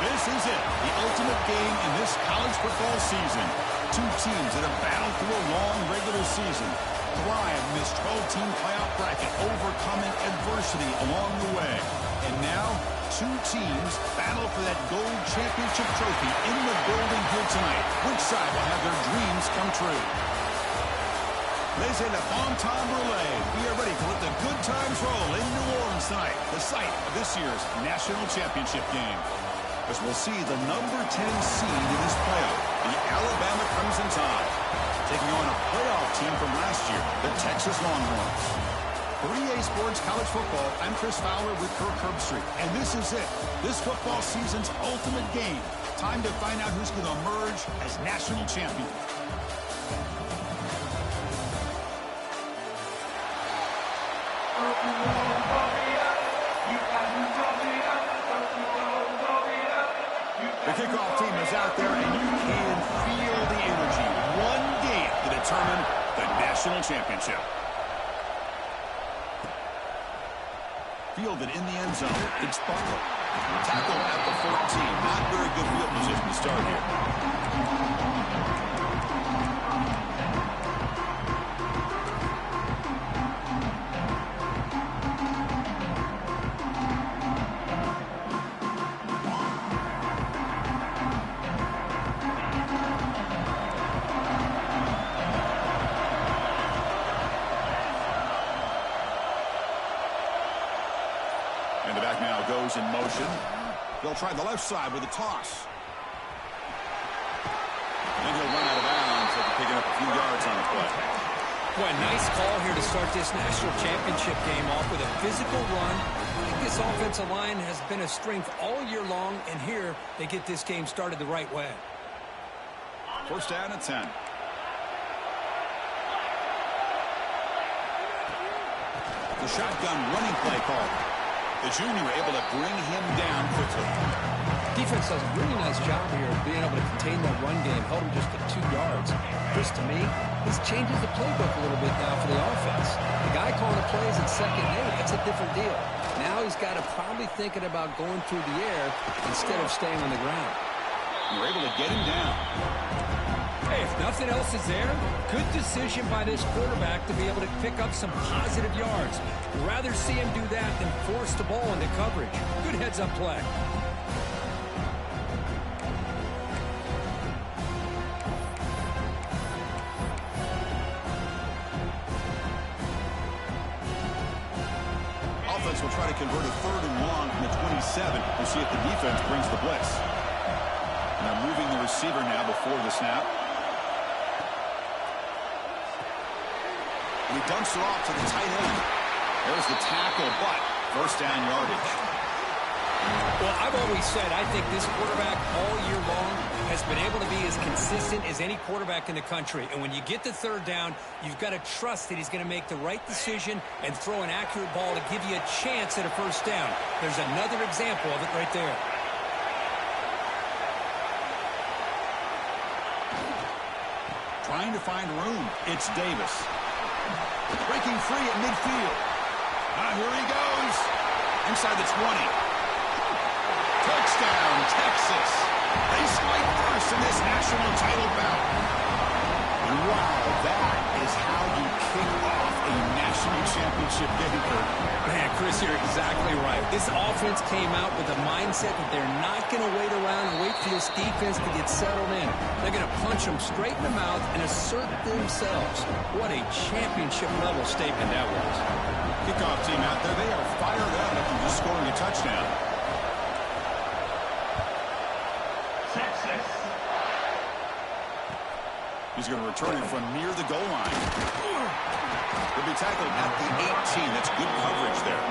This is it, the ultimate game in this college football season. Two teams that have battled through a long regular season, thrive in this 12-team playoff bracket, overcoming adversity along the way. And now, two teams battle for that gold championship trophy in the building here tonight. Which side will have their dreams come true? C'est le bon temps brûlé. We are ready to let the good times roll in New Orleans tonight, the site of this year's national championship game. As we'll see the number 10 seed in this playoff, the Alabama Crimson Tide, taking on a playoff team from last year, the Texas Longhorns. For EA Sports College Football, I'm Chris Fowler with Kirk Herbstreit, and this is it, this football season's ultimate game. Time to find out who's going to emerge as national champion. The kickoff team is out there, and you can feel the energy. One game to determine the national championship. Fielded in the end zone. It's Butler. Tackle at the 14. Not very good field position to start here. And the back now goes in motion. They'll try the left side with a toss. And he'll run out of bounds after picking up a few yards on the play. Boy, nice call here to start this national championship game off with a physical run. I think this offensive line has been a strength all year long, and here they get this game started the right way. First down at 10. The shotgun running play call. The junior able to bring him down quickly. Defense does a really nice job here of being able to contain that run game, held him just to 2 yards. Chris, to me, this changes the playbook a little bit now for the offense. The guy calling the plays at second, hey, that's a different deal. Now he's got to probably thinking about going through the air instead of staying on the ground. You're able to get him down. Hey, if nothing else is there, good decision by this quarterback to be able to pick up some positive yards. You'd rather see him do that than force the ball into coverage. Good heads-up play. Offense will try to convert a 3rd and long from the 27. We'll see if the defense brings the blitz. Now moving the receiver now before the snap. And he dumps it off to the tight end. There's the tackle, but first down yardage. Well, I've always said I think this quarterback all year long has been able to be as consistent as any quarterback in the country. And when you get the 3rd down, you've got to trust that he's going to make the right decision and throw an accurate ball to give you a chance at a first down. There's another example of it right there. Trying to find room. It's Davis. Breaking free at midfield. Here he goes. Inside the 20. Touchdown, Texas. They strike first in this national title bout. And wow, that is how you kick off a national championship game. Man, Chris, you're exactly right. This offense came out with a mindset that they're not going to wait around and wait for this defense to get settled in. They're going to punch them straight in the mouth and assert themselves. What a championship-level statement that was. Kickoff team out there, they are fired up after just scoring a touchdown. He's going to return it from near the goal line. He'll be tackled at the 18. That's good coverage there.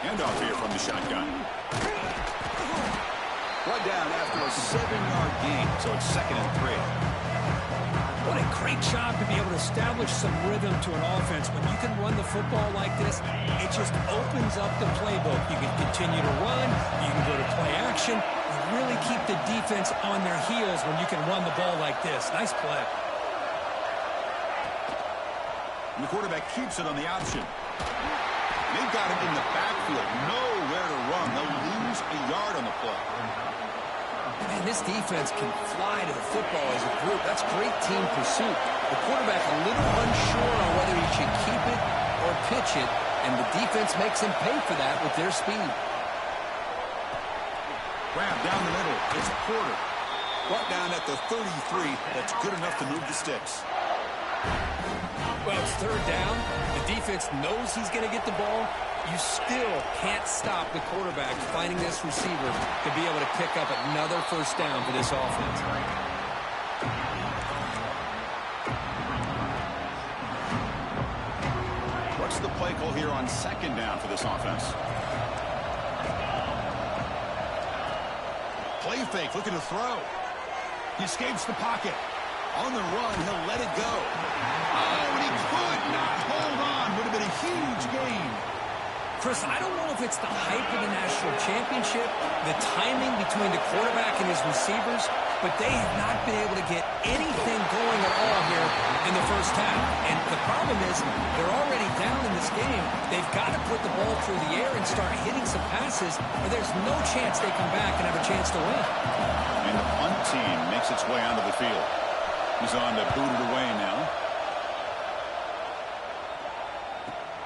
Handoff here from the shotgun. Right down after a 7-yard gain, so it's 2nd and 3. What a great job to be able to establish some rhythm to an offense. When you can run the football like this, it just opens up the playbook. You can continue to run. You can go to play action. You really keep the defense on their heels when you can run the ball like this. Nice play. And the quarterback keeps it on the option. They've got him in the backfield. Nowhere to run. They'll lose a yard on the play. Man, this defense can fly to the football as a group. That's great team pursuit. The quarterback a little unsure on whether he should keep it or pitch it, and the defense makes him pay for that with their speed. Grab down the middle. It's Porter. Brought down at the 33. That's good enough to move the sticks. Well, it's third down. The defense knows he's going to get the ball. You still can't stop the quarterback finding this receiver to be able to pick up another first down for this offense. What's the play call here on second down for this offense? Play fake, looking to throw. He escapes the pocket. On the run, he'll let it go. Oh, and he could not hold on. Would have been a huge gain. Chris, I don't know if it's the hype of the national championship, the timing between the quarterback and his receivers, but they have not been able to get anything going at all here in the first half. And the problem is they're already down in this game. They've got to put the ball through the air and start hitting some passes, or there's no chance they come back and have a chance to win. And the punt team makes its way onto the field. He's on to boot it away now.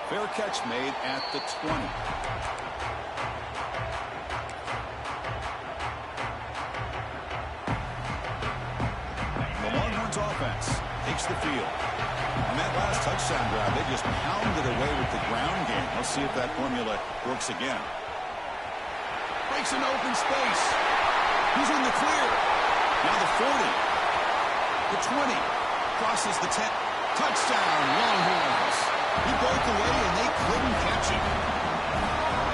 Fair catch made at the 20. The Longhorns offense takes the field. On that last touchdown drive, they just pounded away with the ground game. Let's see if that formula works again. Breaks an open space. He's in the clear. Now the 40. The 20. Crosses the 10. Touchdown, Longhorns. He broke away, and they couldn't catch him.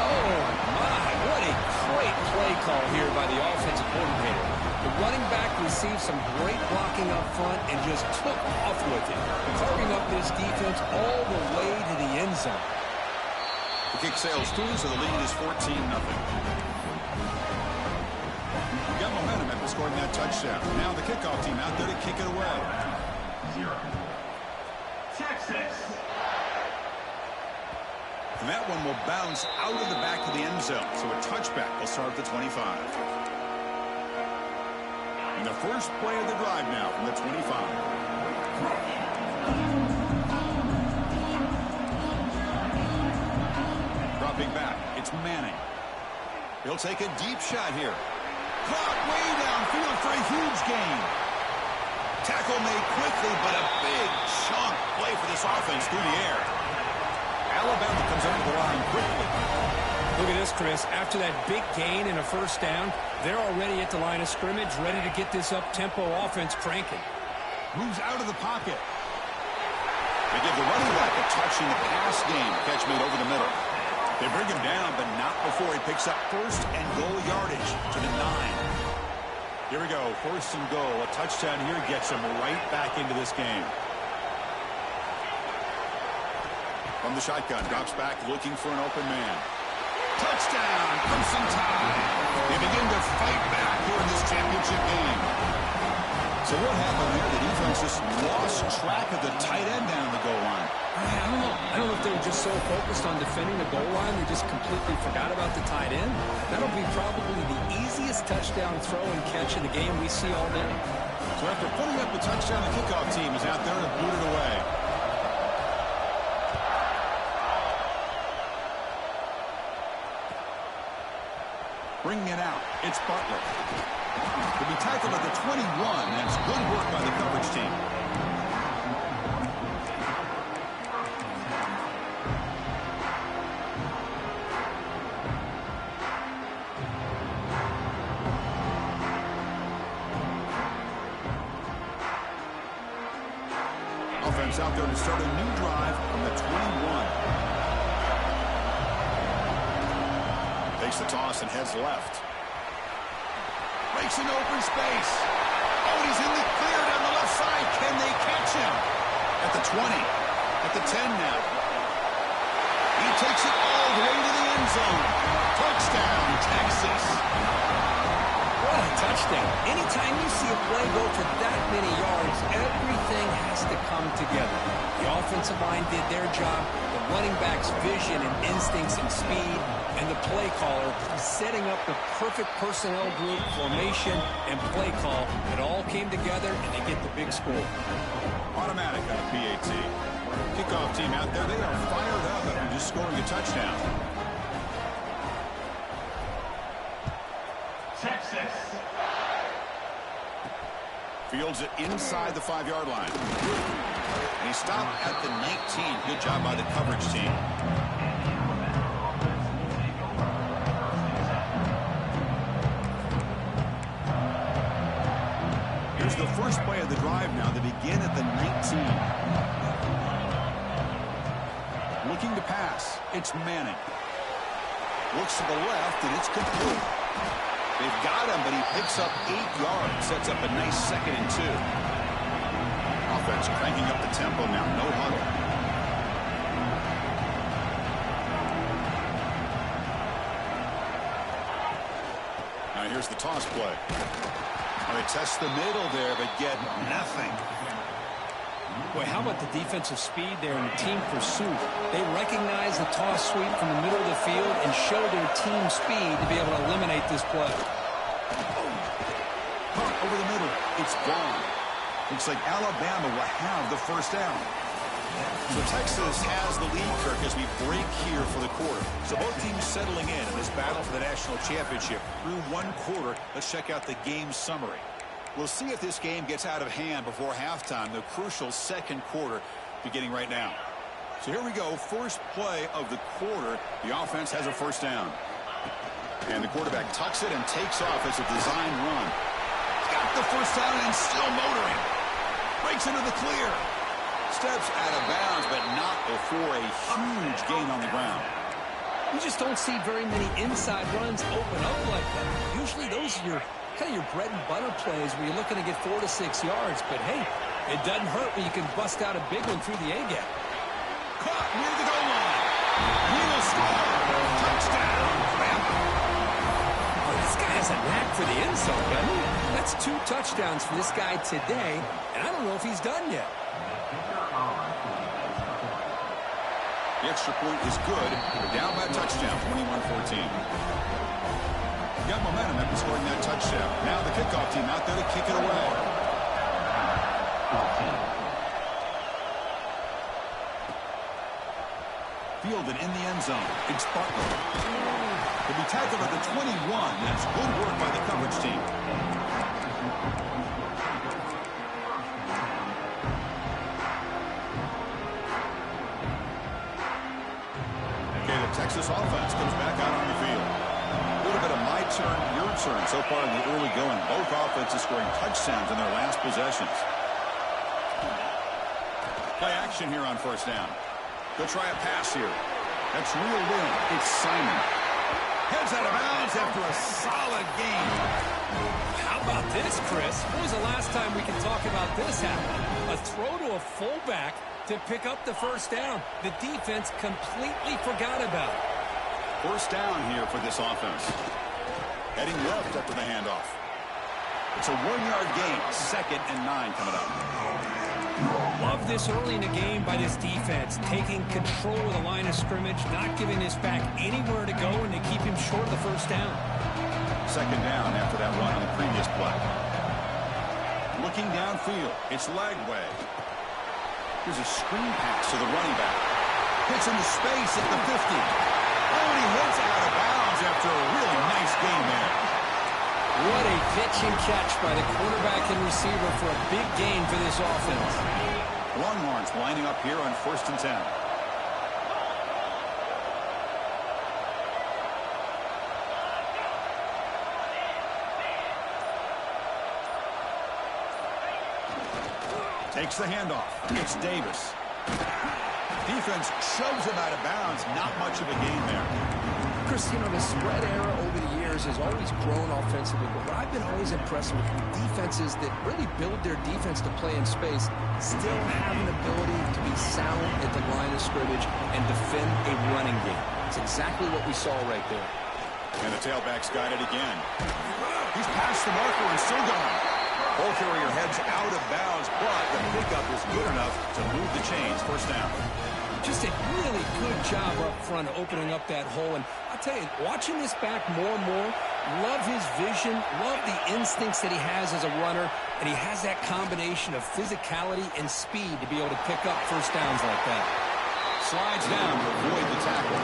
Oh, my. What a great play call here by the offensive coordinator. The running back received some great blocking up front and just took off with it, carving up this defense all the way to the end zone. The kick sails through, so the lead is 14-0. We got momentum after scoring that touchdown. Now the kickoff team out there to kick it away. Texas. And that one will bounce out of the back of the end zone. So a touchback will start at the 25. And the first play of the drive now from the 25. Dropping back, it's Manning. He'll take a deep shot here. Caught way downfield for a huge gain. Tackle made quickly, but a big chunk play for this offense through the air. Alabama comes under the line quickly. Look at this, Chris. After that big gain and a first down, they're already at the line of scrimmage, ready to get this up-tempo offense cranking. Moves out of the pocket. They give the running back a touch in the pass game. Catch made over the middle. They bring him down, but not before he picks up first and goal yardage to the 9. Here we go, first and goal. A touchdown here gets him right back into this game. From the shotgun, drops back looking for an open man. Touchdown, Crimson Tide. They begin to fight back here in this championship game. So what happened there? The defense just lost track of the tight end down the goal line. I don't know if they were just so focused on defending the goal line they just completely forgot about the tight end. That'll be probably the easiest touchdown throw and catch in the game we see all day. So after putting up the touchdown, the kickoff team is out there to boot it away. Bringing it out, it's Butler. To be tackled at the 21, that's good work by the coverage team. Offense out there to start a new drive from the 21. Takes the toss and heads left. Breaks an open space. Oh, he's in the clear down the left side. Can they catch him? At the 20. At the 10 now. He takes it all the way to the end zone. Touchdown, Texas. touchdown. Anytime you see a play go for that many yards, everything has to come together. The offensive line did their job, the running back's vision and instincts and speed, and the play caller setting up the perfect personnel group, formation, and play call. It all came together, and they get the big score. Automatic on a PAT. Kickoff team out there, they are fired up after just scoring a touchdown. Texas. Fields it inside the 5-yard line. And he stopped at the 19. Good job by the coverage team. Here's the first play of the drive now. They begin at the 19. Looking to pass. It's Manning. Looks to the left, and it's complete. They've got him, but he picks up 8 yards. Sets up a nice 2nd and 2. Offense cranking up the tempo now. No huddle. Now here's the toss play. Well, they test the middle there, but get nothing. Boy, how about the defensive speed there in the team pursuit? They recognize the toss sweep from the middle of the field and show their team speed to be able to eliminate this play. Pump over the middle. It's gone. Looks like Alabama will have the first down. So Texas has the lead, Kirk, as we break here for the quarter. So both teams settling in this battle for the national championship through one quarter. Let's check out the game summary. We'll see if this game gets out of hand before halftime, the crucial second quarter beginning right now. So here we go, first play of the quarter. The offense has a first down. And the quarterback tucks it and takes off as a design run. Got the first down and still motoring. Breaks into the clear. Steps out of bounds, but not before a huge gain on the ground. You just don't see very many inside runs open up like that. Usually those are your kind of your bread and butter plays where you're looking to get 4 to 6 yards. But hey, it doesn't hurt when you can bust out a big one through the A-gap. Caught near the goal line. He will score. Touchdown. Oh, this guy has a knack for the end zone, doesn't he? That's 2 touchdowns for this guy today, and I don't know if he's done yet. The extra point is good. They're down by a touchdown, 21-14. Got momentum after scoring that touchdown. Now the kickoff team out there to kick it away. Fielded in the end zone. It's Butler. He'll be tackled at the 21. That's good work by the coverage team. Okay, the Texas offense comes back out on the field. A little bit of my turn, your turn so far in the early going. Both offenses scoring touchdowns in their last possessions. Play action here on first down. They'll try a pass here. That's reeled in. It's Simon. Heads out of bounds after a solid game. How about this, Chris? When was the last time we can talk about this happen? A throw to a fullback to pick up the first down. The defense completely forgot about it. First down here for this offense. Heading left after the handoff. It's a 1-yard gain. 2nd and 9 coming up. Love this early in the game by this defense, taking control of the line of scrimmage, not giving this back anywhere to go, and they keep him short of the first down. 2nd down after that run on the previous play. Looking downfield, it's Lagway. Here's a screen pass to the running back. Hits into space at the 50. Oh, and he heads out of bounds after a really nice game there. What a pitch and catch by the quarterback and receiver for a big gain for this offense. Longhorns lining up here on 1st and 10. Takes the handoff. It's Davis. Defense shoves him out of bounds. Not much of a gain there. Chris, you know, the spread era over the years has always grown offensively, but what I've been always impressed with defenses that really build their defense to play in space still have an ability to be sound at the line of scrimmage and defend a running game. It's exactly what we saw right there. And the tailback's got it again. He's past the marker and still going. Ball carrier heads out of bounds, but the pickup is good enough to move the chains. First down. Just a really good job up front opening up that hole. And I'll tell you, watching this back more and more, love his vision, love the instincts that he has as a runner, and he has that combination of physicality and speed to be able to pick up first downs like that. Slides down to avoid the tackle.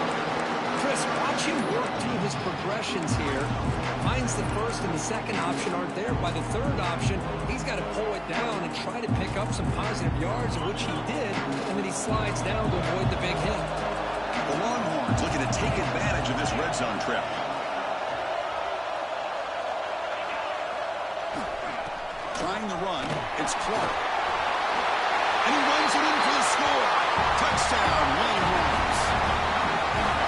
Chris, watch him work through his progressions here. Finds the first and the second option aren't there. By the third option, he's got to pull it down and try to pick up some positive yards, which he did, and then he slides down to avoid the big hit. The Longhorns looking to take advantage of this red zone trip. Trying the run, it's Clark. And he runs it in for the score. Touchdown, Wayne Williams.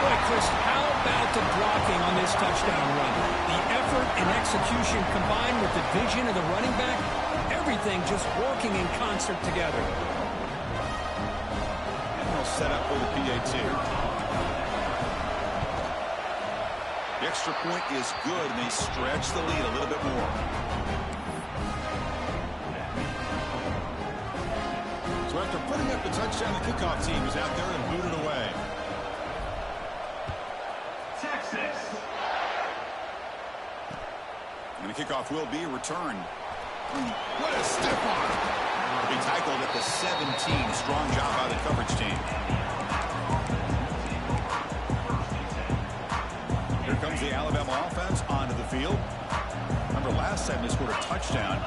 Boy, Chris, how about the blocking on this touchdown run? The effort and execution combined with the vision of the running back, everything just working in concert together. And they'll set up for the PAT. The extra point is good, and they stretch the lead a little bit more. So after putting up the touchdown, the kickoff team is out there and booted away. Texas. And the kickoff will be a return. What a stiff arm. He tackled at the 17. Strong job by the coverage team. Here comes the Alabama offense onto the field. Remember last time they scored a touchdown.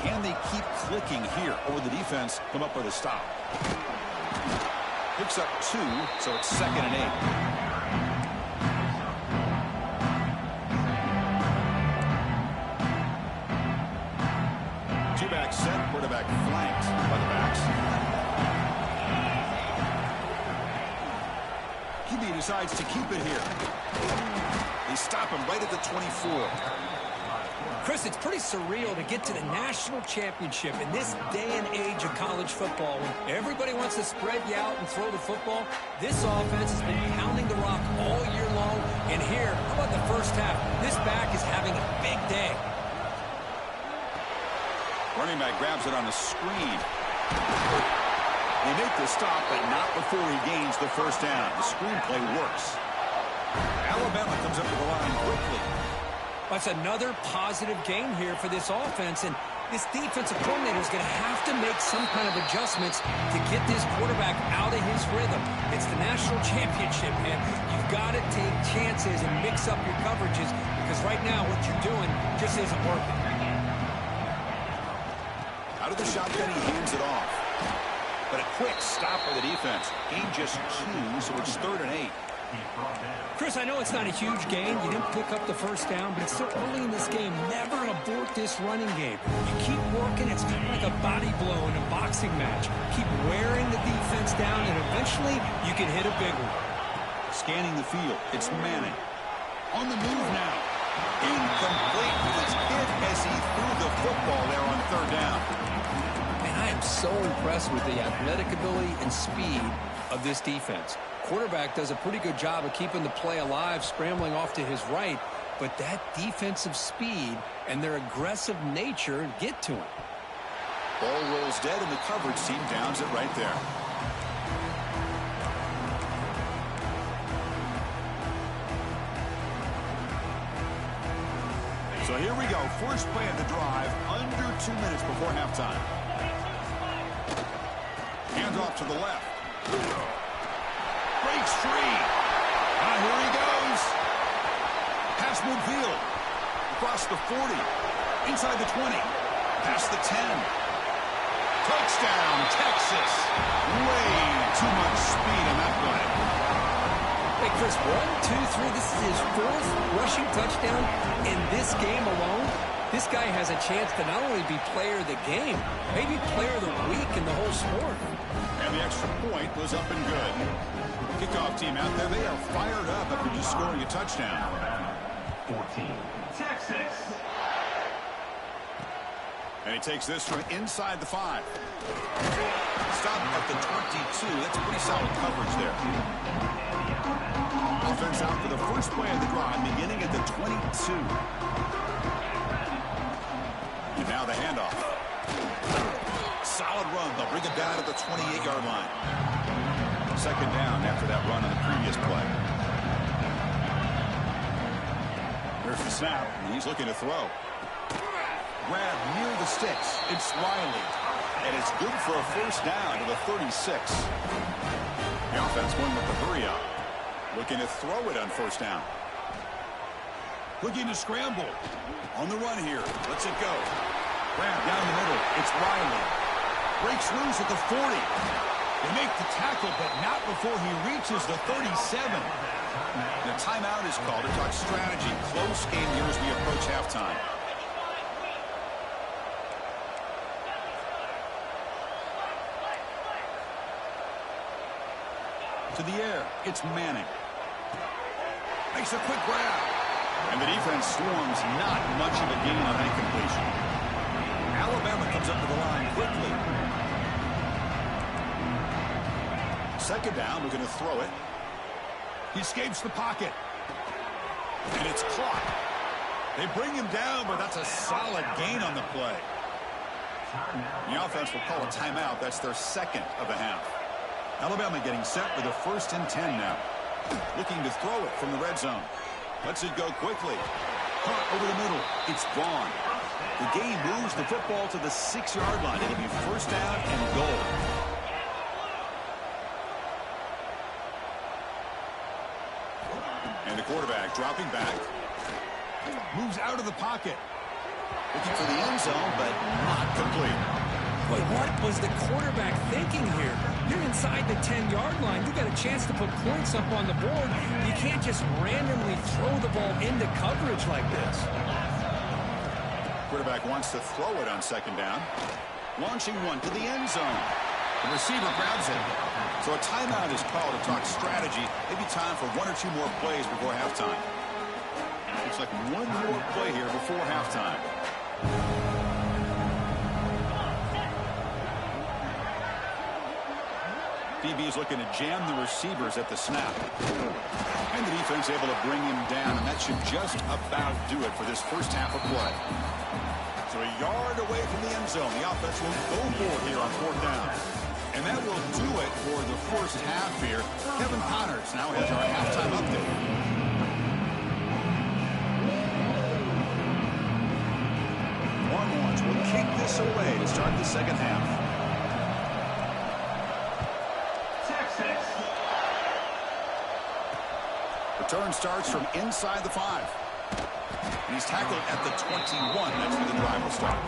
Can they keep clicking here, or will the defense come up with a stop? Picks up 2, so it's 2nd and 8. Two-back set, quarterback flanked by the backs. QB decides to keep it here. They stop him right at the 24. Chris, it's pretty surreal to get to the national championship in this day and age of college football. When everybody wants to spread you out and throw the football, this offense has been pounding the rock all year long. And here, how about the first half? This back is having a big day. Running back grabs it on the screen. They make the stop, but not before he gains the first down. The screenplay works. Alabama comes up to the line quickly. That's another positive game here for this offense, and this defensive coordinator is going to have to make some kind of adjustments to get this quarterback out of his rhythm. It's the national championship, man. You've got to take chances and mix up your coverages, because right now what you're doing just isn't working. Out of the shotgun, he hands it off. But a quick stop by the defense. Gain just 2, so it's 3rd and 8. Chris, I know it's not a huge gain. You didn't pick up the first down, but it's still early in this game. Never abort this running game. You keep working. It's kind of like a body blow in a boxing match. Keep wearing the defense down, and eventually you can hit a big one. Scanning the field. It's Manning. On the move now. Incomplete. He was hit as he threw the football there on 3rd down. And I am so impressed with the athletic ability and speed of this defense. Quarterback does a pretty good job of keeping the play alive, scrambling off to his right, but that defensive speed and their aggressive nature get to him. Ball rolls dead, and the coverage team downs it right there. So here we go. First play of the drive, under 2 minutes before halftime. Hands off to the left. Breaks free. Here he goes. Past midfield. Across the 40. Inside the 20. Past the 10. Touchdown, Texas. Way too much speed on that play. Hey, Chris, 1, 2, 3. This is his 4th rushing touchdown in this game alone. This guy has a chance to not only be player of the game, maybe player of the week in the whole sport. And the extra point was up and good. Kickoff team out there, they are fired up after just scoring a touchdown. 14, Texas. And he takes this from inside the 5. Stop at the 22. That's pretty solid coverage there. Offense out for the first play of the drive, beginning at the 22. And now the handoff. Solid run. They'll bring it down to the 28-yard line. Second down after that run on the previous play. Here's the snap, and he's looking to throw. Grab near the sticks. It's Riley. And it's good for a first down to the 36. The offense going with the hurry up. Looking to throw it on first down. Looking to scramble. On the run here. Lets it go. Grab down the middle. It's Riley. Breaks loose at the 40. They make the tackle, but not before he reaches the 37. The timeout is called to talk strategy. Close game here as we approach halftime. To the air, it's Manning. Makes a quick grab. And the defense swarms, not much of a gain on that completion. Alabama comes up to the line quickly. Second down, we're going to throw it. He escapes the pocket. And it's caught. They bring him down, but that's a solid gain on the play. The offense will call a timeout. That's their second of the half. Alabama getting set for the 1st and 10 now. Looking to throw it from the red zone. Lets it go quickly. Caught over the middle. It's Vaughn. The game moves the football to the 6-yard line. It'll be first down and goal. And the quarterback dropping back. Moves out of the pocket. Looking for the end zone, but not complete. Boy, what was the quarterback thinking here? You're inside the 10-yard line. You got a chance to put points up on the board. You can't just randomly throw the ball into coverage like this. Quarterback wants to throw it on second down. Launching one to the end zone. The receiver grabs it. So a timeout is called to talk strategy. Maybe time for 1 or 2 more plays before halftime. Looks like one more play here before halftime. DB is looking to jam the receivers at the snap. And the defense able to bring him down, and that should just about do it for this first half of play. So a yard away from the end zone. The offense will go for it here on 4th down. And that will do it for the first half here. Kevin Connors now has our halftime update. Longhorns will kick this away to start the second half. Return starts from inside the 5. And he's tackled at the 21. That's where the drive will start.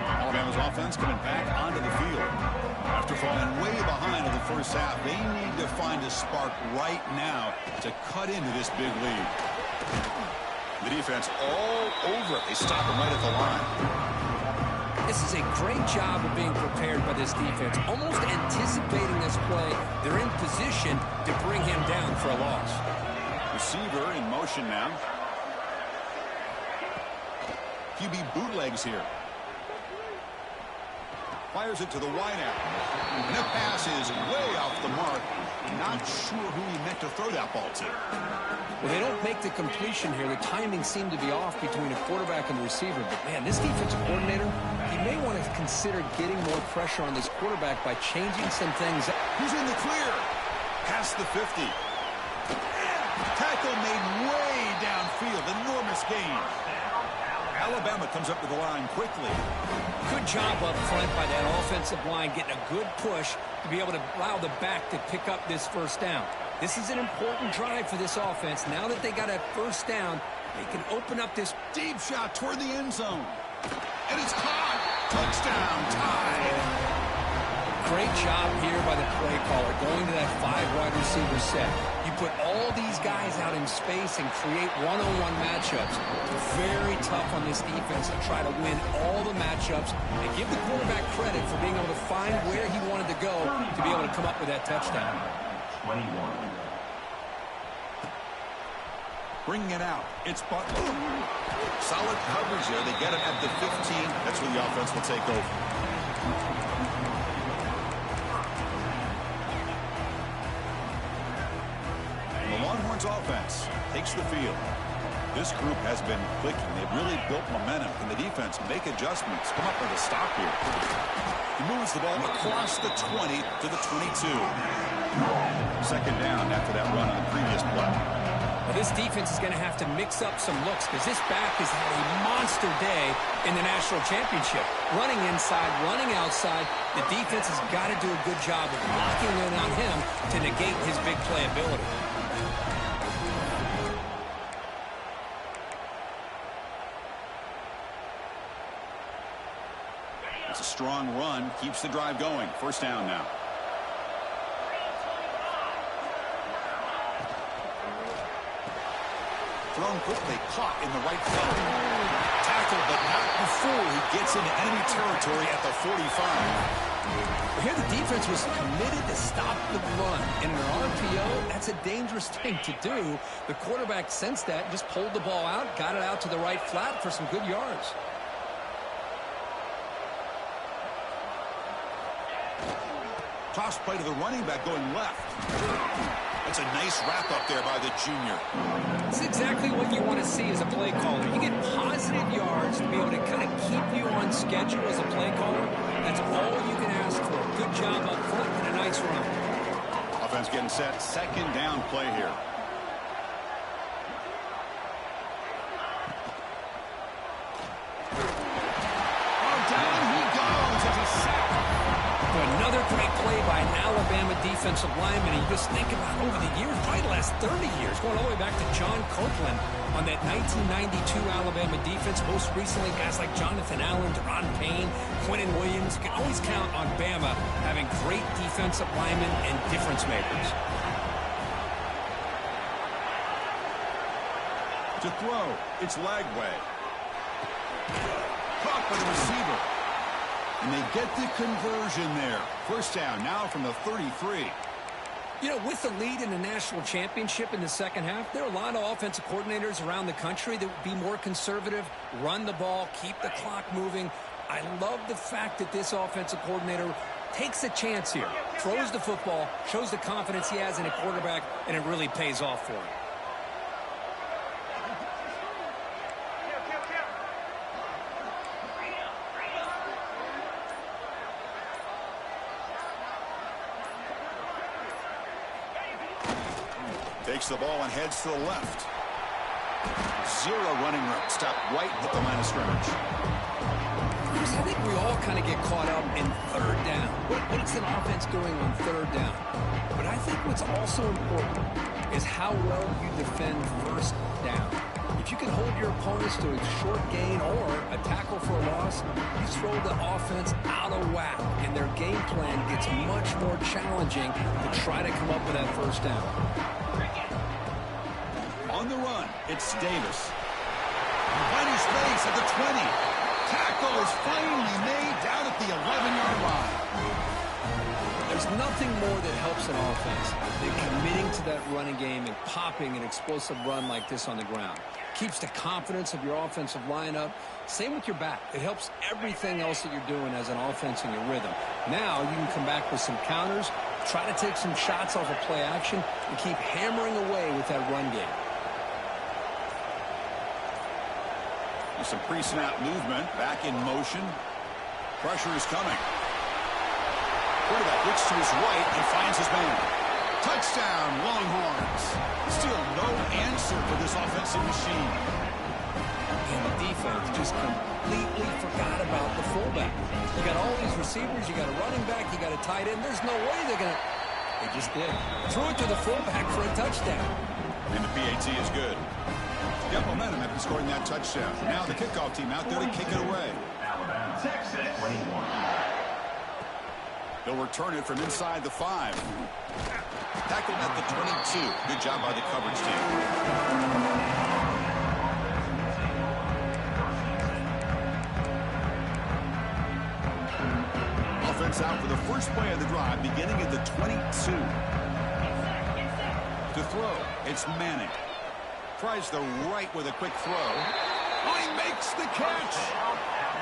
Alabama's offense coming back onto the field. After falling way behind in the first half, they need to find a spark right now to cut into this big lead. The defense all over it. They stop him right at the line. This is a great job of being prepared by this defense. Almost anticipating this play, they're in position to bring him down for a loss. Receiver in motion now. QB bootlegs here. Fires it to the wideout. And that pass is way off the mark. Not sure who he meant to throw that ball to. Well, they don't make the completion here. The timing seemed to be off between a quarterback and the receiver. But, man, this defensive coordinator, he may want to consider getting more pressure on this quarterback by changing some things. He's in the clear. Past the 50. Tackle made way downfield. Enormous gain. Alabama comes up to the line quickly. Good job up front by that offensive line, getting a good push to be able to allow the back to pick up this first down. This is an important drive for this offense. Now that they got a first down, they can open up this deep shot toward the end zone. And it's caught. Touchdown, tied. Great job here by the play caller, going to that 5-wide receiver set. You put all these guys out in space and create one-on-one matchups. Very tough on this defense to try to win all the matchups and give the quarterback credit for being able to find where he wanted to go to be able to come up with that touchdown. 21. Bringing it out. It's Butler. Solid coverage there. They get it at the 15. That's where the offense will take over. The Longhorns offense takes the field. This group has been clicking. They've really built momentum. Can the defense make adjustments? Come up with a stop here. He moves the ball across the 20 to the 22. Second down after that run on the previous play. Well, this defense is going to have to mix up some looks because this back has had a monster day in the national championship. Running inside, running outside. The defense has got to do a good job of locking in on him to negate his big play ability. It's a strong run. Keeps the drive going. First down now. Thrown quickly, caught in the right foot. Tackled, but not before he gets into enemy territory at the 45. Here the defense was committed to stop the run. In an RPO, that's a dangerous thing to do. The quarterback sensed that, just pulled the ball out, got it out to the right flat for some good yards. Toss play to the running back going left. That's a nice wrap-up there by the junior. It's exactly what you want to see as a play caller. You get positive yards to be able to kind of keep you on schedule as a play caller. That's all you can ask for. Good job up front and a nice run. Offense getting set. Second down play here. Another great play by an Alabama defensive lineman. And you just think about over the years, probably the last 30 years, going all the way back to John Copeland on that 1992 Alabama defense. Most recently, guys like Jonathan Allen, Deron Payne, Quentin Williams. You can always count on Bama having great defensive linemen and difference makers. To throw, it's Lagway. Caught by the receiver. And they get the conversion there. First down now from the 33. You know, with the lead in the national championship in the second half, there are a lot of offensive coordinators around the country that would be more conservative, run the ball, keep the clock moving. I love the fact that this offensive coordinator takes a chance here, throws the football, shows the confidence he has in a quarterback, and it really pays off for him. Takes the ball and heads to the left. Zero running room. Stop right at the line of scrimmage. I think we all kind of get caught up in third down. What's an offense doing on third down? But I think what's also important is how well you defend first down. If you can hold your opponents to a short gain or a tackle for a loss, you throw the offense out of whack, and their game plan gets much more challenging to try to come up with that first down. On the run, it's Davis. Finding space at the 20. Tackle is finally made down at the 11-yard line. There's nothing more that helps an offense than committing to that running game and popping an explosive run like this on the ground. Keeps the confidence of your offensive lineup. Same with your back. It helps everything else that you're doing as an offense in your rhythm. Now you can come back with some counters, try to take some shots off of play action, and keep hammering away with that run game. Some pre-snap movement, back in motion. Pressure is coming. Quarterback looks to his right and finds his man. Touchdown, Longhorns. Still no answer for this offensive machine. And the defense just completely forgot about the fullback. You got all these receivers, you got a running back, you got a tight end. There's no way they're going to... They just did. Threw it to the fullback for a touchdown. And the PAT is good. Got momentum after scoring that touchdown. Now the kickoff team out there to kick it away. Alabama, Texas, 21. They'll return it from inside the 5. Tackled at the 22. Good job by the coverage team. Offense out for the first play of the drive, beginning at the 22. To throw, it's Manning. Tries the right with a quick throw. Oh, he makes the catch.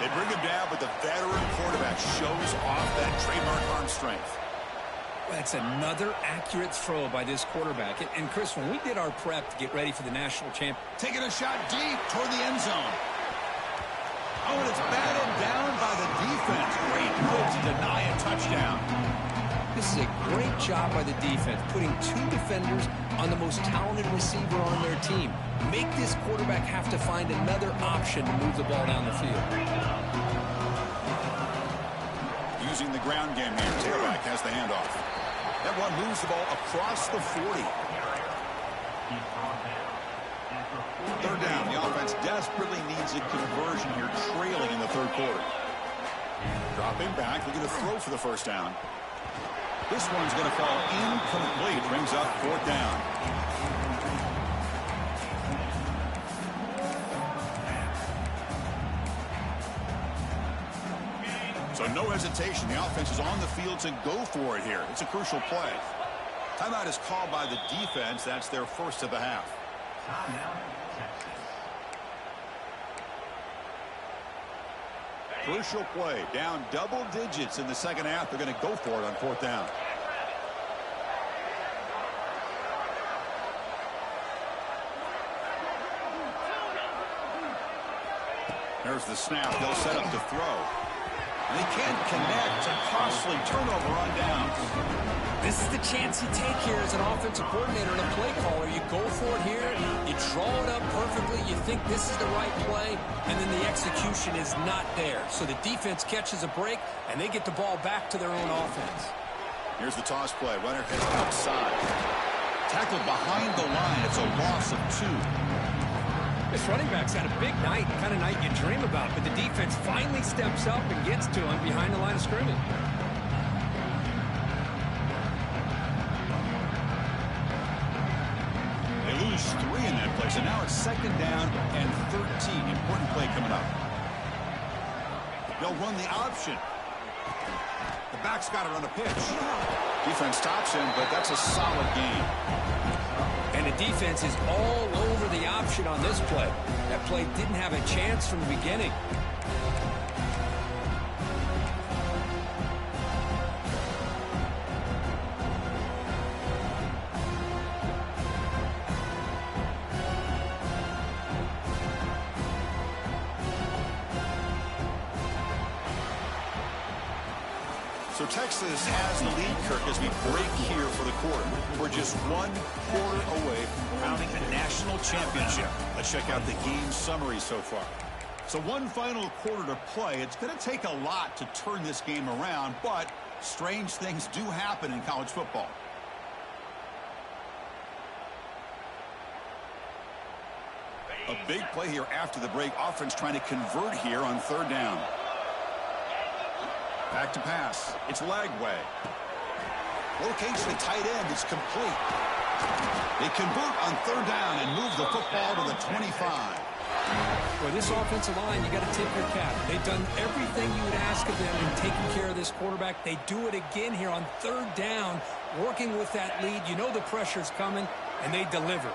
They bring him down, but the veteran quarterback shows off that trademark arm strength. That's another accurate throw by this quarterback. And Chris, when we did our prep to get ready for the national champ, taking a shot deep toward the end zone. Oh, and it's batted down by the defense. Great move to deny a touchdown. This is a great job by the defense, putting two defenders on the most talented receiver on their team. Make this quarterback have to find another option to move the ball down the field. Using the ground game here, tailback has the handoff. That one moves the ball across the 40. Third down, the offense desperately needs a conversion here, trailing in the third quarter. Dropping back, looking to throw for the first down. This one's going to fall incomplete. Brings up fourth down. So no hesitation. The offense is on the field to go for it here. It's a crucial play. Timeout is called by the defense. That's their first of the half. Crucial play. Down double digits in the second half. They're going to go for it on fourth down. There's the snap. They'll set up to throw. And they can't connect. A costly turnover on downs. This is the chance you take here as an offensive coordinator and a play caller. You go for it here. You draw it up perfectly. You think this is the right play, and then the execution is not there. So the defense catches a break, and they get the ball back to their own offense. Here's the toss play. Runner heads outside. Tackled behind the line. It's a loss of 2. This running back's had a big night, kind of night you dream about, but the defense finally steps up and gets to him behind the line of scrimmage. They lose 3 in that play, so now it's second down and 13. Important play coming up. They'll run the option. The back's got to run a pitch. Defense stops him, but that's a solid game. And the defense is all over the option on this play. That play didn't have a chance from the beginning. So Texas has the lead, Kirk, as we break here for the quarter. We're just 1 quarter away from crowning a national championship. Let's check out the game summary so far. So one final quarter to play. It's going to take a lot to turn this game around, but strange things do happen in college football. A big play here after the break. Offense trying to convert here on third down. Back to pass. It's Lagway. Location at tight end is complete. They convert on third down and move the football to the 25. Well, this offensive line, you got to tip your cap. They've done everything you would ask of them in taking care of this quarterback. They do it again here on third down, working with that lead. You know the pressure's coming, and they deliver.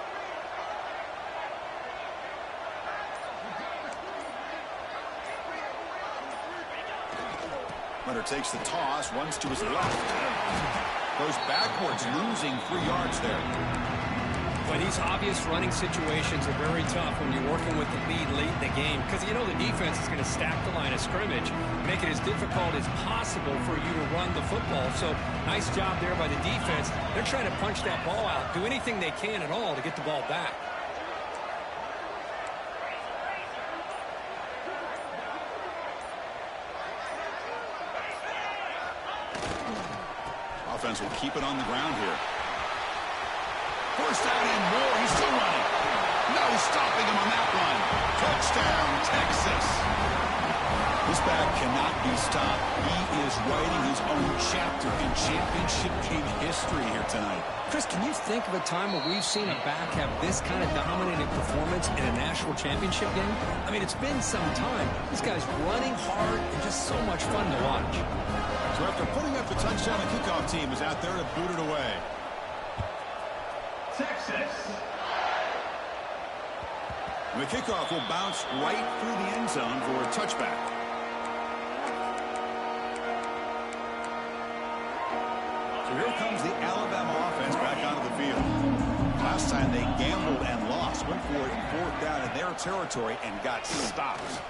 Runner takes the toss, runs to his left. Goes backwards, losing 3 yards there. Well, these obvious running situations are very tough when you're working with the lead late in the game because you know the defense is going to stack the line of scrimmage, make it as difficult as possible for you to run the football. So nice job there by the defense. They're trying to punch that ball out, do anything they can at all to get the ball back. Offense will keep it on the ground here. First down and more. He's still running. No stopping him on that one. Touchdown, Texas. This back cannot be stopped. He is writing his own chapter in championship game history here tonight. Chris, can you think of a time where we've seen a back have this kind of dominating performance in a national championship game? I mean, it's been some time. This guy's running hard and just so much fun to watch. So after putting up the touchdown, the kickoff team is out there to boot it away. Texas. The kickoff will bounce right through the end zone for a touchback. So here comes the Alabama offense back onto the field. Last time they gambled and lost. Went for it in 4th down in their territory and got stopped.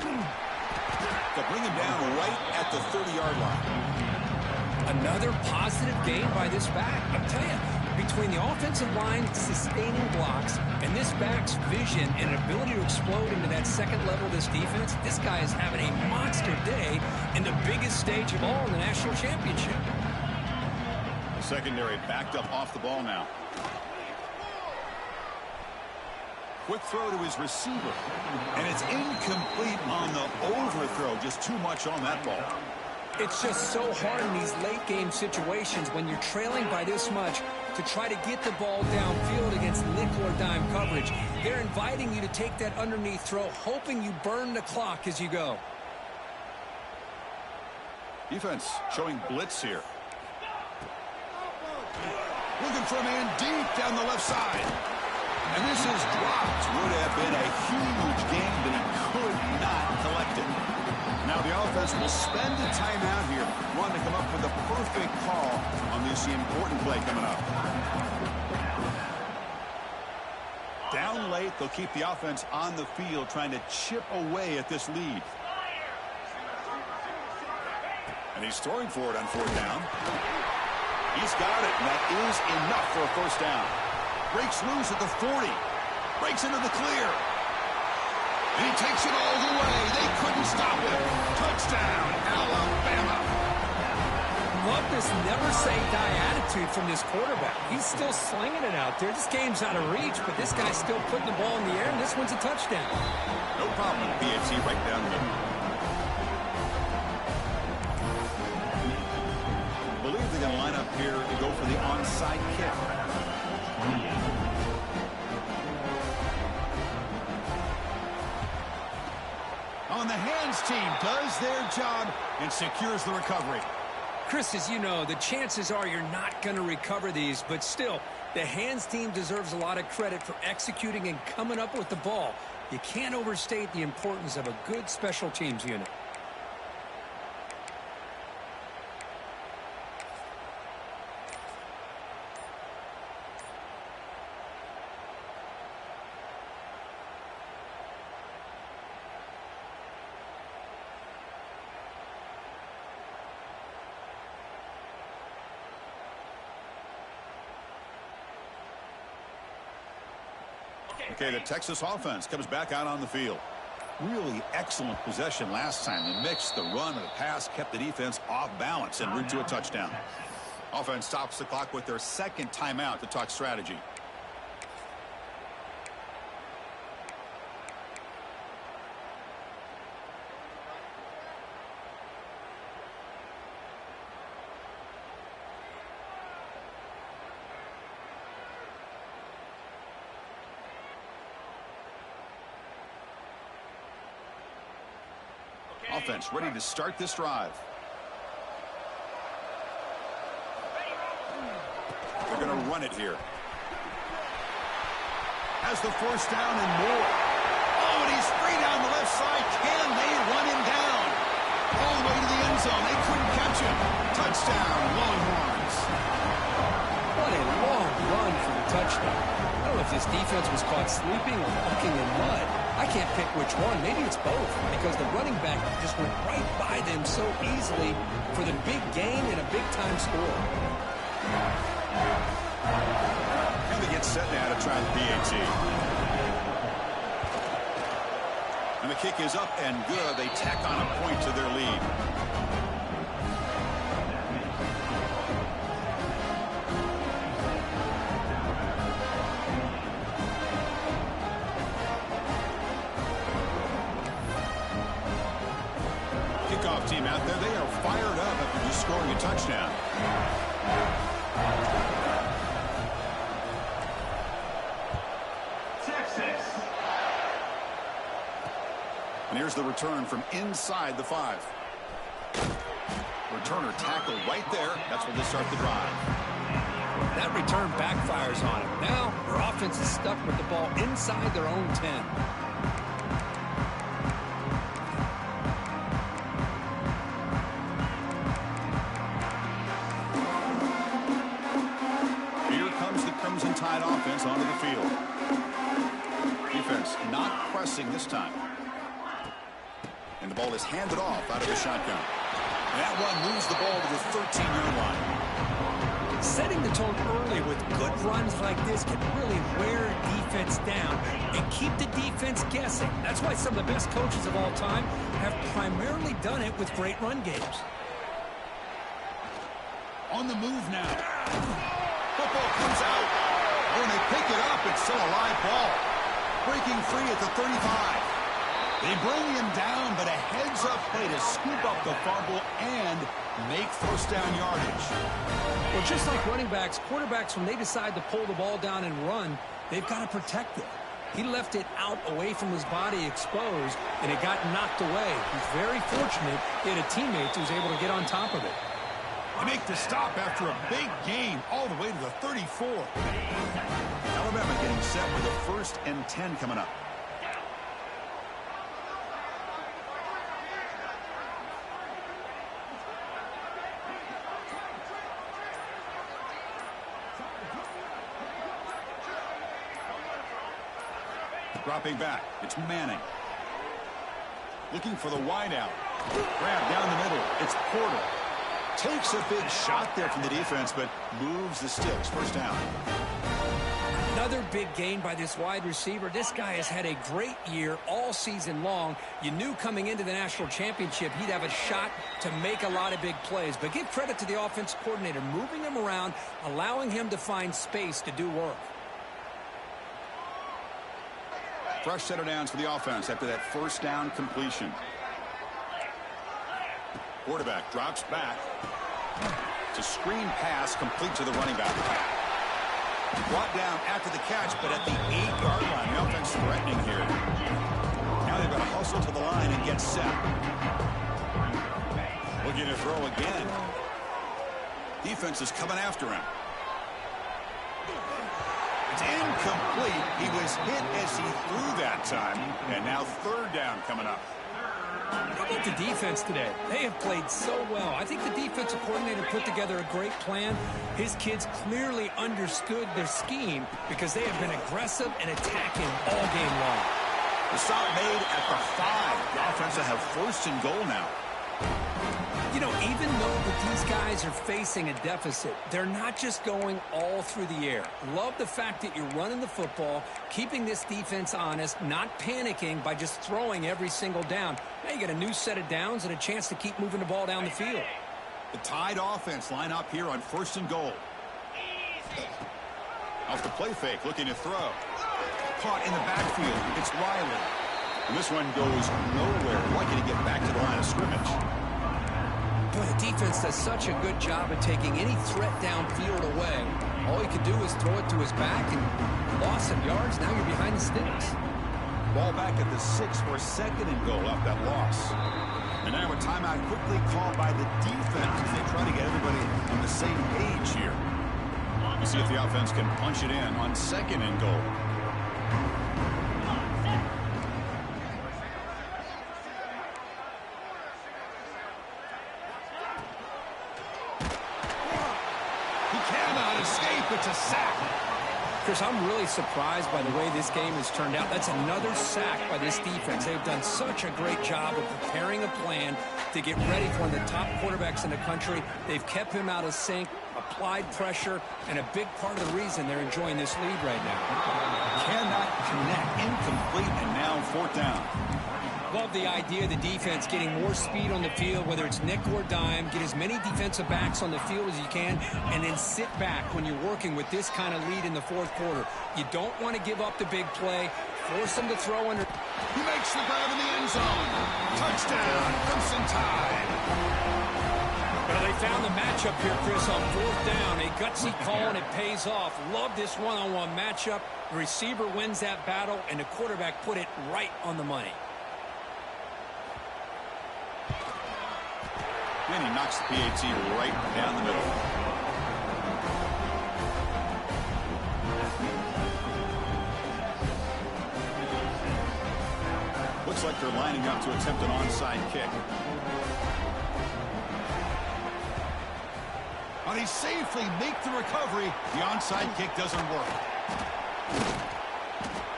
They'll bring him down right at the 30-yard line. Another positive gain by this back. I'm telling you, between the offensive line sustaining blocks and this back's vision and ability to explode into that second level of this defense, this guy is having a monster day in the biggest stage of all in the national championship. The secondary backed up off the ball now. Quick throw to his receiver. And it's incomplete on the overthrow. Just too much on that ball. It's just so hard in these late-game situations when you're trailing by this much to try to get the ball downfield against nickel or dime coverage. They're inviting you to take that underneath throw, hoping you burn the clock as you go. Defense showing blitz here. Looking for a man deep down the left side. And this is dropped. Would have been a huge gain, but he could not collect it. Now the offense will spend a timeout here, wanting to come up with a perfect call on this important play coming up. Down late, they'll keep the offense on the field, trying to chip away at this lead. And he's throwing for it on 4th down. He's got it, and that is enough for a 1st down. Breaks loose at the 40. Breaks into the clear. And he takes it all the way. They couldn't stop him. Touchdown, Alabama. Love this never-say-die attitude from this quarterback. He's still slinging it out there. This game's out of reach, but this guy's still putting the ball in the air, and this one's a touchdown. No problem with PAT right down the middle. I believe they're going to line up here to go for the onside kick. On the hands team does their job and secures the recovery. Chris, as you know, the chances are you're not going to recover these, but still, the hands team deserves a lot of credit for executing and coming up with the ball. You can't overstate the importance of a good special teams unit. Okay, the Texas offense comes back out on the field. Really excellent possession last time. The mix, the run, and the pass kept the defense off balance en route to a touchdown. Offense stops the clock with their 2nd timeout to talk strategy. Offense ready to start this drive. They're going to run it here. Has the 1st down and more. Oh, and he's free down the left side. Can they run him down? All the way to the end zone. They couldn't catch him. Touchdown, Longhorns. What a long run for the touchdown. I don't know if this defense was caught sleeping or walking in mud. I can't pick which one. Maybe it's both, because the running back just went right by them so easily for the big gain and a big-time score. And they get set now to try the PAT. And the kick is up and good. They tack on a point to their lead. Kickoff team out there, they are fired up after just scoring a touchdown. Texas. And here's the return from inside the 5. Returner tackled right there. That's when they start the drive. That return backfires on him. Now we're off offense is stuck with the ball inside their own 10. Here comes the Crimson Tide offense onto the field. Defense not pressing this time. And the ball is handed off out of the shotgun. That one moves the ball to the 13-yard line. Setting the tone early with good runs like this can really wear a defense down and keep the defense guessing. That's why some of the best coaches of all time have primarily done it with great run games. On the move now. Football comes out. When they pick it up, it's still a live ball. Breaking free at the 35. They bring him down, but a heads-up play to scoop up the fumble and make first-down yardage. Well, just like running backs, quarterbacks, when they decide to pull the ball down and run, they've got to protect it. He left it out away from his body exposed, and it got knocked away. He's very fortunate he had a teammate who was able to get on top of it. They make the stop after a big gain all the way to the 34. Alabama getting set with a 1st and 10 coming up. Dropping back, it's Manning. Looking for the wideout. Grab down the middle, it's Porter. Takes a big shot there from the defense, but moves the sticks. First down. Another big gain by this wide receiver. This guy has had a great year all season long. You knew coming into the national championship he'd have a shot to make a lot of big plays. But give credit to the offense coordinator, moving him around, allowing him to find space to do work. Fresh set of downs for the offense after that first down completion. Quarterback drops back. It's a screen pass complete to the running back. Brought down after the catch, but at the 8-yard line. The offense threatening here. Now they've got to hustle to the line and get set. Looking to throw again. Defense is coming after him. It's incomplete. He was hit as he threw that time. And now 3rd down coming up. How about the defense today? They have played so well. I think the defensive coordinator put together a great plan. His kids clearly understood their scheme because they have been aggressive and attacking all game long. The stop made at the 5. The offense will have 1st and goal now. You know, even though that these guys are facing a deficit, they're not just going all through the air. Love the fact that you're running the football, keeping this defense honest, not panicking by just throwing every single down. Now you get a new set of downs and a chance to keep moving the ball down the field. The Tide offense line up here on 1st and goal. Off the play fake, looking to throw. Caught in the backfield. It's Riley. And this one goes nowhere. Lucky to get back to the line of scrimmage. Boy, the defense does such a good job of taking any threat downfield away. All he could do is throw it to his back and lost some yards. Now you're behind the sticks. Ball back at the 6 for 2nd and goal off that loss. And now a timeout quickly called by the defense as they try to get everybody on the same page here. You see if the offense can punch it in on 2nd and goal. He cannot escape. It's a sack. Chris, I'm really surprised by the way this game has turned out. That's another sack by this defense. They've done such a great job of preparing a plan to get ready for one of the top quarterbacks in the country. They've kept him out of sync, applied pressure, and a big part of the reason they're enjoying this lead right now. Cannot connect. Incomplete, and now 4th down. Love the idea of the defense getting more speed on the field, whether it's nickel or dime, get as many defensive backs on the field as you can, and then sit back when you're working with this kind of lead in the 4th quarter. You don't want to give up the big play, force them to throw under. He makes the grab in the end zone. Touchdown, Crimson Tide. Well, they found the matchup here, Chris, on 4th down. A gutsy call, and it pays off. Love this one-on-one matchup. The receiver wins that battle, and the quarterback put it right on the money. And he knocks the PAT right down the middle. Looks like they're lining up to attempt an onside kick. And he safely makes the recovery. The onside kick doesn't work.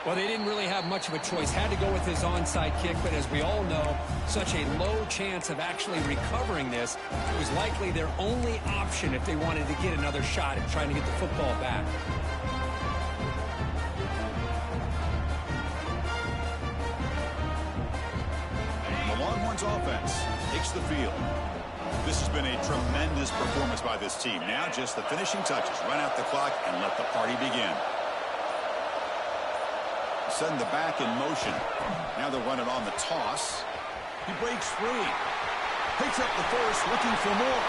Well, they didn't really have much of a choice. Had to go with his onside kick, but as we all know, such a low chance of actually recovering this. It was likely their only option if they wanted to get another shot at trying to get the football back. The Longhorns offense takes the field. This has been a tremendous performance by this team. Now just the finishing touches. Run out the clock and let the party begin. Send the back in motion. Now they'll run it on the toss. He breaks free. Picks up the first, looking for more.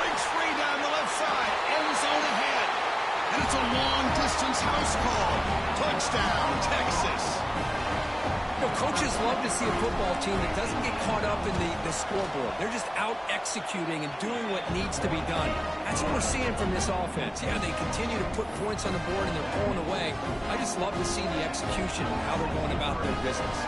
Breaks free down the left side. End zone ahead. And it's a long-distance house call. Touchdown, Texas. You know, coaches love to see a football team that doesn't get caught up in the scoreboard. They're just out executing and doing what needs to be done. That's what we're seeing from this offense. Yeah, they continue to put points on the board and they're pulling away. I just love to see the execution and how they're going about their business.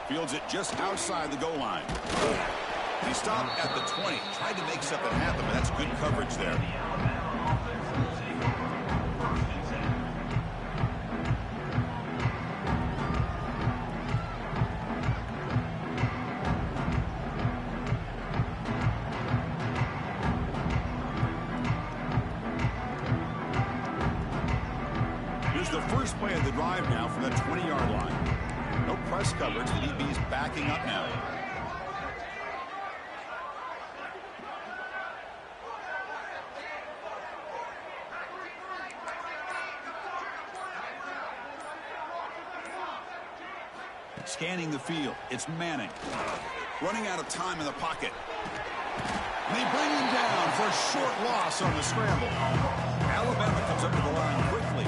Fields it just outside the goal line. He stopped at the 20. Tried to make something happen, but that's good coverage there. Here's the first play of the drive now from the 20-yard line. No press coverage. The DB's backing up now. Scanning the field. It's Manning. Running out of time in the pocket. And they bring him down for a short loss on the scramble. Alabama comes up to the line quickly.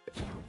it.